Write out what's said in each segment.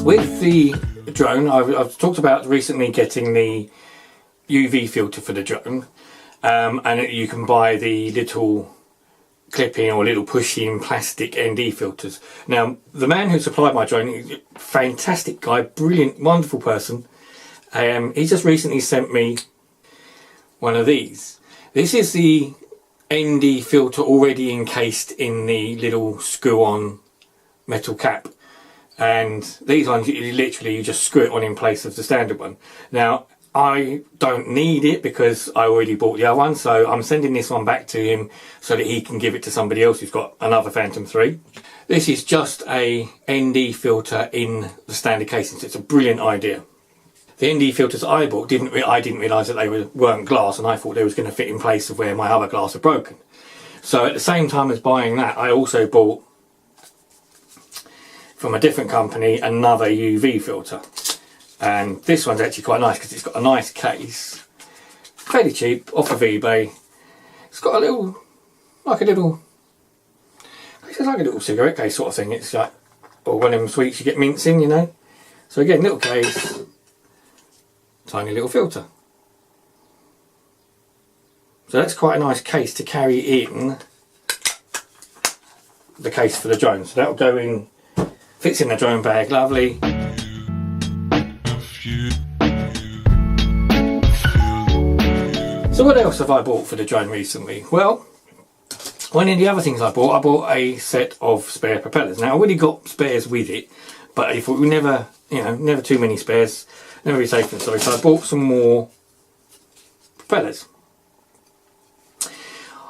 With the drone, I've talked about recently getting the UV filter for the drone, and you can buy the little clip-in or little push-in plastic ND filters. Now, the man who supplied my drone is a fantastic guy, brilliant, wonderful person. He just recently sent me one of these. This is the ND filter already encased in the little screw-on metal cap. And these ones, you just screw it on in place of the standard one. Now, I don't need it because I already bought the other one, so I'm sending this one back to him so that he can give it to somebody else who's got another Phantom 3. This is just a ND filter in the standard casing, so it's a brilliant idea. The ND filters I bought, I didn't realise that they weren't glass, and I thought they was going to fit in place of where my other glass had broken. So at the same time as buying that, I also bought from a different company another UV filter, and this one's actually quite nice because it's got a nice case, fairly cheap, off of eBay. It's got it's like a little cigarette case sort of thing. It's like, or one of them sweets you get mints in, you know. So again, little case, tiny little filter. So that's quite a nice case to carry in the case for the drone. So that'll go in. Fits in the drone bag, lovely. So what else have I bought for the drone recently? Well, one of the other things I bought a set of spare propellers. Now I already got spares with it, but if we never too many spares, never be safe and sorry. So I bought some more propellers.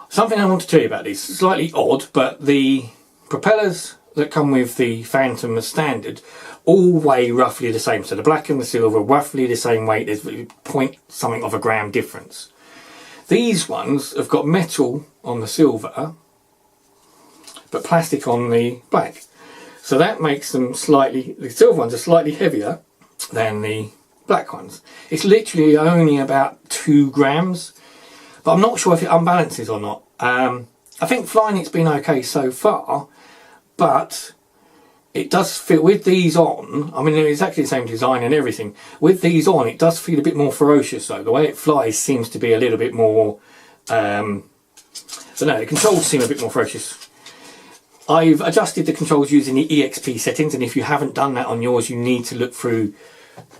Something I want to tell you about these, slightly odd, but the propellers that come with the Phantom as standard all weigh roughly the same. So the black and the silver roughly the same weight. There's point-something of a gram difference. These ones have got metal on the silver but plastic on the black. So that makes them the silver ones are slightly heavier than the black ones. It's literally only about 2 grams, but I'm not sure if it unbalances or not. I think flying it's been okay so far, but it does feel, with these on, I mean they're exactly the same design and everything, with these on it does feel a bit more ferocious though. The way it flies seems to be a little bit more, the controls seem a bit more ferocious. I've adjusted the controls using the Exp settings, and if you haven't done that on yours you need to look through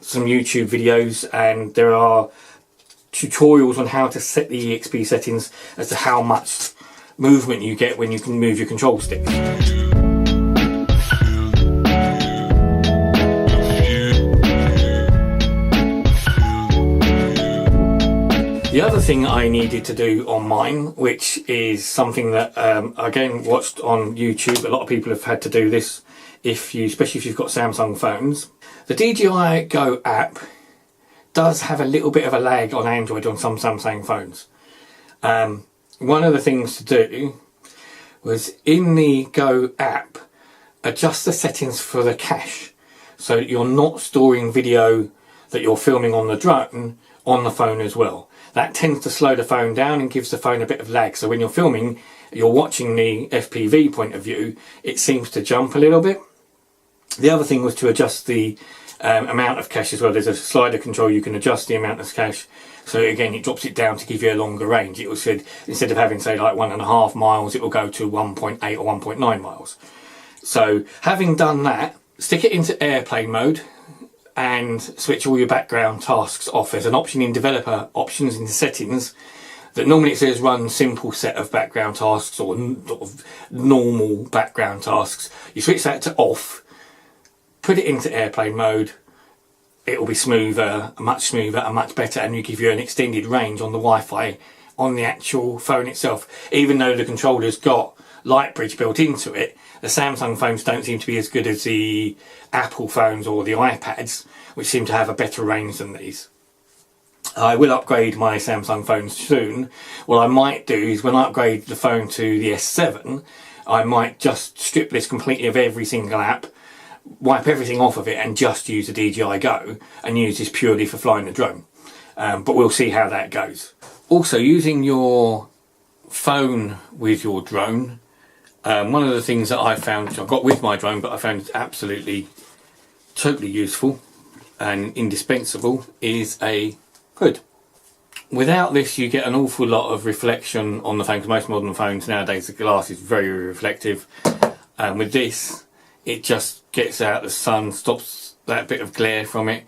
some YouTube videos, and there are tutorials on how to set the Exp settings as to how much movement you get when you can move your control stick. The other thing I needed to do on mine, which is something that again watched on YouTube, a lot of people have had to do this, especially if you've got Samsung phones. The DJI Go app does have a little bit of a lag on Android on some Samsung phones. One of the things to do was in the Go app adjust the settings for the cache so that you're not storing video that you're filming on the drone on the phone as well. That tends to slow the phone down and gives the phone a bit of lag. So when you're filming, you're watching the FPV point of view, it seems to jump a little bit. The other thing was to adjust the amount of cache as well. There's a slider control, you can adjust the amount of cache. So again, it drops it down to give you a longer range. It will said, instead of having say like 1.5 miles, it will go to 1.8 or 1.9 miles. So having done that, stick it into airplane mode and switch all your background tasks off. There's an option in developer options in the settings that normally it says run simple set of background tasks or sort of normal background tasks. You switch that to off, put it into airplane mode, it will be smoother, much better, and you give you an extended range on the Wi-Fi on the actual phone itself. Even though the controller's got Lightbridge built into it, the Samsung phones don't seem to be as good as the Apple phones or the iPads, which seem to have a better range than these. I will upgrade my Samsung phones soon. What I might do is when I upgrade the phone to the S7, I might just strip this completely of every single app, wipe everything off of it and just use the DJI Go and use this purely for flying the drone. But we'll see how that goes. Also, using your phone with your drone, one of the things that I found, which I got with my drone, but I found absolutely totally useful and indispensable is a hood. Without this you get an awful lot of reflection on the phone, because most modern phones nowadays the glass is very reflective, and with this it just gets out the sun, stops that bit of glare from it.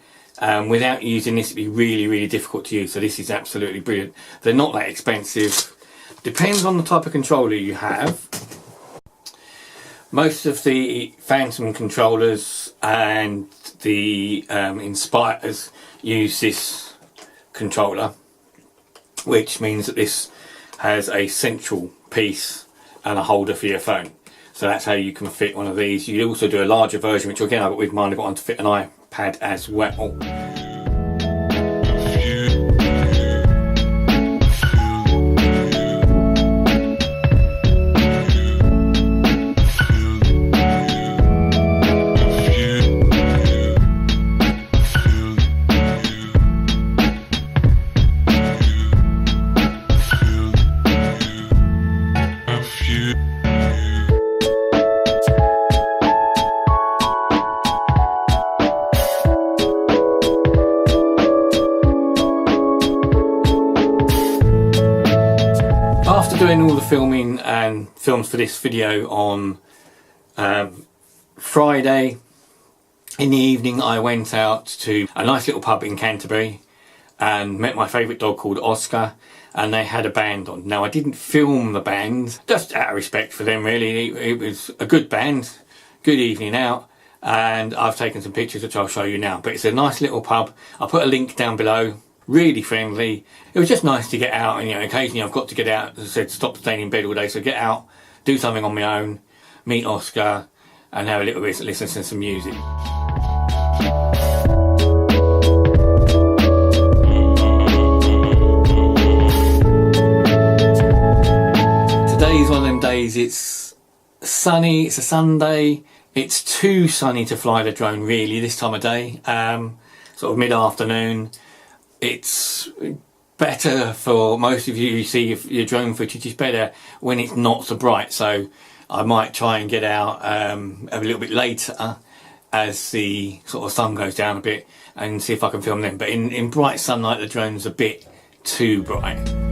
Without using this it'd be really difficult to use, so this is absolutely brilliant. They're not that expensive, depends on the type of controller you have. Most of the Phantom controllers and the Inspires use this controller, which means that this has a central piece and a holder for your phone. So that's how you can fit one of these. You also do a larger version, which again I've got with mine. I've got one to fit an iPad as well. After doing all the filming and films for this video on Friday, in the evening I went out to a nice little pub in Canterbury and met my favourite dog called Oscar, and they had a band on. Now I didn't film the band, just out of respect for them really. It was a good band, good evening out, and I've taken some pictures which I'll show you now. But it's a nice little pub. I'll put a link down below. Really friendly. It was just nice to get out, and occasionally I've got to get out. As I said, stop staying in bed all day, so get out, do something on my own, meet Oscar, and have a little bit, listen to some music. Today's one of them days. It's sunny. It's a Sunday. It's too sunny to fly the drone really this time of day. Sort of mid-afternoon. It's better for most of you see if your drone footage is better when it's not so bright, so I might try and get out a little bit later as the sort of sun goes down a bit and see if I can film them. But in bright sunlight the drone's a bit too bright.